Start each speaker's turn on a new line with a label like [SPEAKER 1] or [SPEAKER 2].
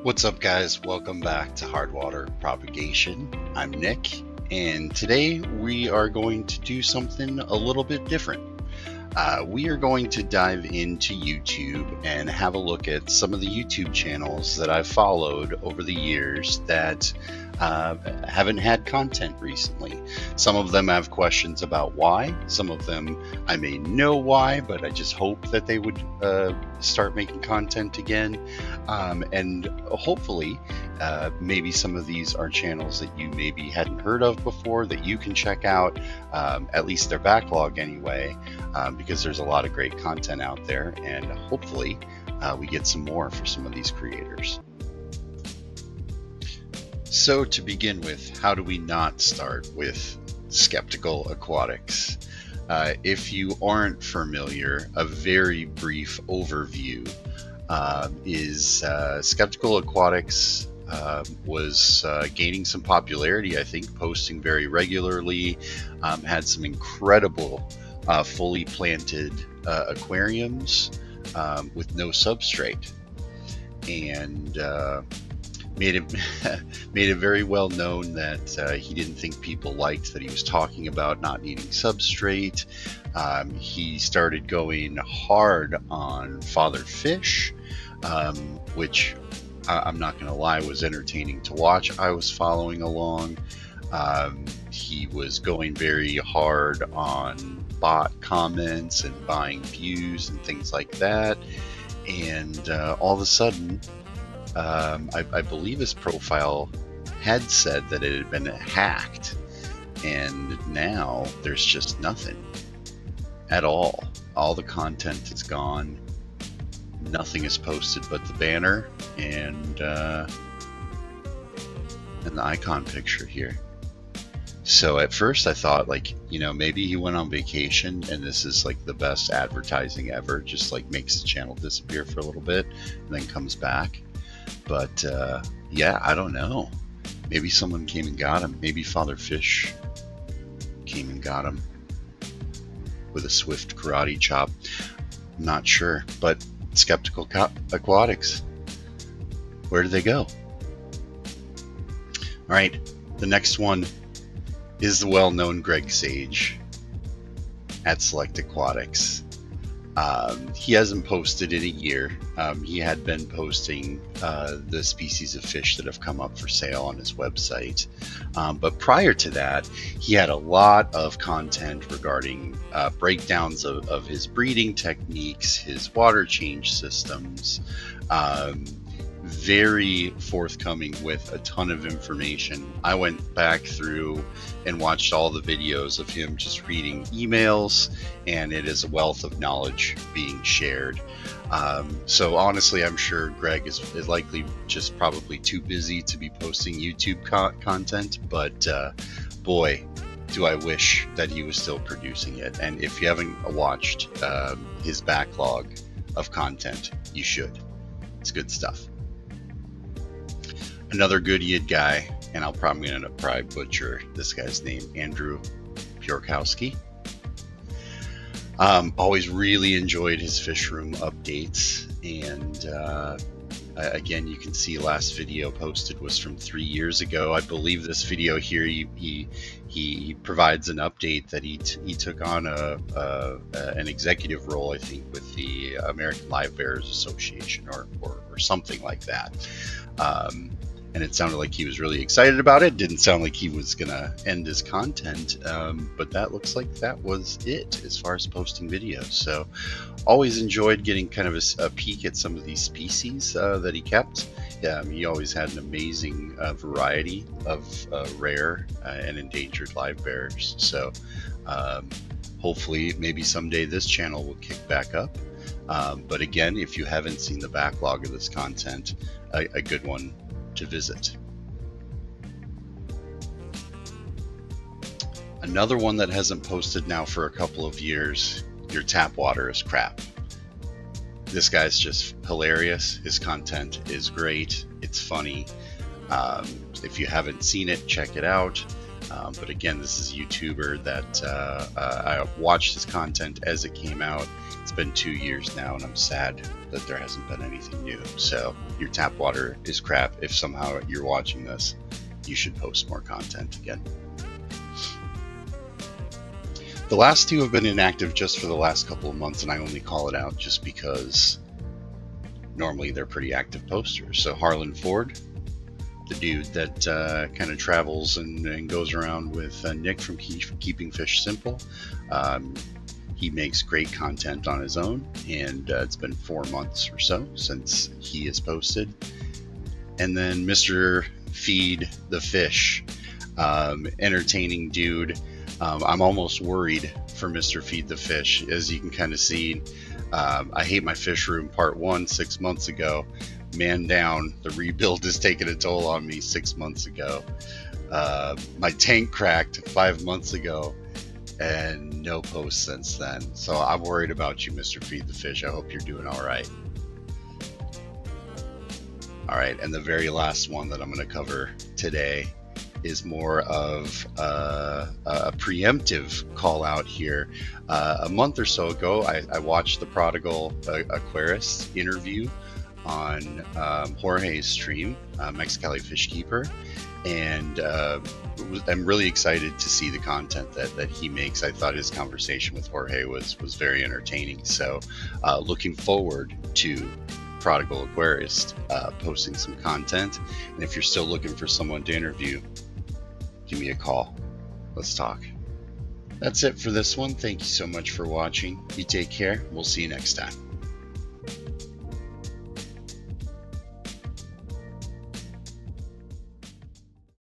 [SPEAKER 1] What's up, guys? Welcome back to Hardwater Propagation. I'm Nick, and today we are going to do something a little bit different. We are going to dive into YouTube and have a look at some of the YouTube channels that I've followed over the years that haven't had content recently. Some of them have questions about why. Some of them I may know why, but I just hope that they would start making content again. And hopefully, maybe some of these are channels that you maybe hadn't heard of before that you can check out, at least their backlog anyway, because there's a lot of great content out there, and hopefully we get some more for some of these creators. So to begin with, how do we not start with Skeptical Aquatics? If you aren't familiar, a very brief overview is Skeptical Aquatics was gaining some popularity, I think, posting very regularly, had some incredible fully planted aquariums with no substrate, and made it very well known that he didn't think people liked that he was talking about not needing substrate. He started going hard on Father Fish, which I'm not going to lie was entertaining to watch. I was following along. He was going very hard on bot comments and buying views and things like that. And all of a sudden, I believe his profile had said that it had been hacked, and now there's just nothing at all. All the content is gone. Nothing is posted but the banner and the icon picture here. So at first I thought, like, maybe he went on vacation and this is like the best advertising ever, just like makes the channel disappear for a little bit and then comes back. But yeah, I don't know. Maybe someone came and got him. Maybe Father Fish came and got him with a swift karate chop. I'm not sure. But Skeptical Aquatics, where did they go? All right, the next one is the well-known Greg Sage at Select Aquatics. He hasn't posted in a year. He had been posting the species of fish that have come up for sale on his website. But prior to that, he had a lot of content regarding breakdowns of his breeding techniques, his water change systems, very forthcoming with a ton of information. I went back through and watched all the videos of him just reading emails, and it is a wealth of knowledge being shared. So honestly, I'm sure Greg is likely just probably too busy to be posting YouTube content, but boy, do I wish that he was still producing it. And if you haven't watched his backlog of content, you should. It's good stuff. Another good guy, and I'm probably going to butcher this guy's name, Andrew Purkowski. Always really enjoyed his fish room updates, and again, you can see last video posted was from 3 years ago. I believe this video here, he provides an update that he took on an executive role, I think, with the American Live Bearers Association or something like that. And it sounded like he was really excited about it. Didn't sound like he was gonna end his content, but that looks like that was it as far as posting videos. So always enjoyed getting kind of a peek at some of these species that he kept. He always had an amazing variety of rare and endangered live bearers. So hopefully maybe someday this channel will kick back up. But again, if you haven't seen the backlog of this content, a good one to visit. Another one that hasn't posted now for a couple of years, Your Tap Water is Crap. This guy's just hilarious. His content is great. It's funny. If you haven't seen it, check it out. But again, this is a YouTuber that I watched his content as it came out. It's been 2 years now, and I'm sad that there hasn't been anything new. So your tap water is crap. If somehow you're watching this, you should post more content again. The last two have been inactive just for the last couple of months, and I only call it out just because normally they're pretty active posters. So Harlan Ford, the dude that kind of travels and goes around with Nick from Keeping Fish Simple. He makes great content on his own, and it's been 4 months or so since he has posted. And then Mr. Feed the Fish, entertaining dude. I'm almost worried for Mr. Feed the Fish, as you can kind of see. I Hate My Fish Room Part 1 6 months ago. Man down, the rebuild has taken a toll on me 6 months ago. My tank cracked 5 months ago, and no post since then. So I'm worried about you, Mr. Feed the Fish. I hope you're doing all right. All right, and the very last one that I'm going to cover today is more of a preemptive call out here. A month or so ago, I watched the Prodigal Aquarist interview on Jorge's stream, Mexicali Fish Keeper, and I'm really excited to see the content that he makes. I thought his conversation with Jorge was very entertaining, so looking forward to Prodigal Aquarist posting some content. And if you're still looking for someone to interview, give me a call. Let's talk. That's it for this one. Thank you so much for watching. You take care. We'll see you next time.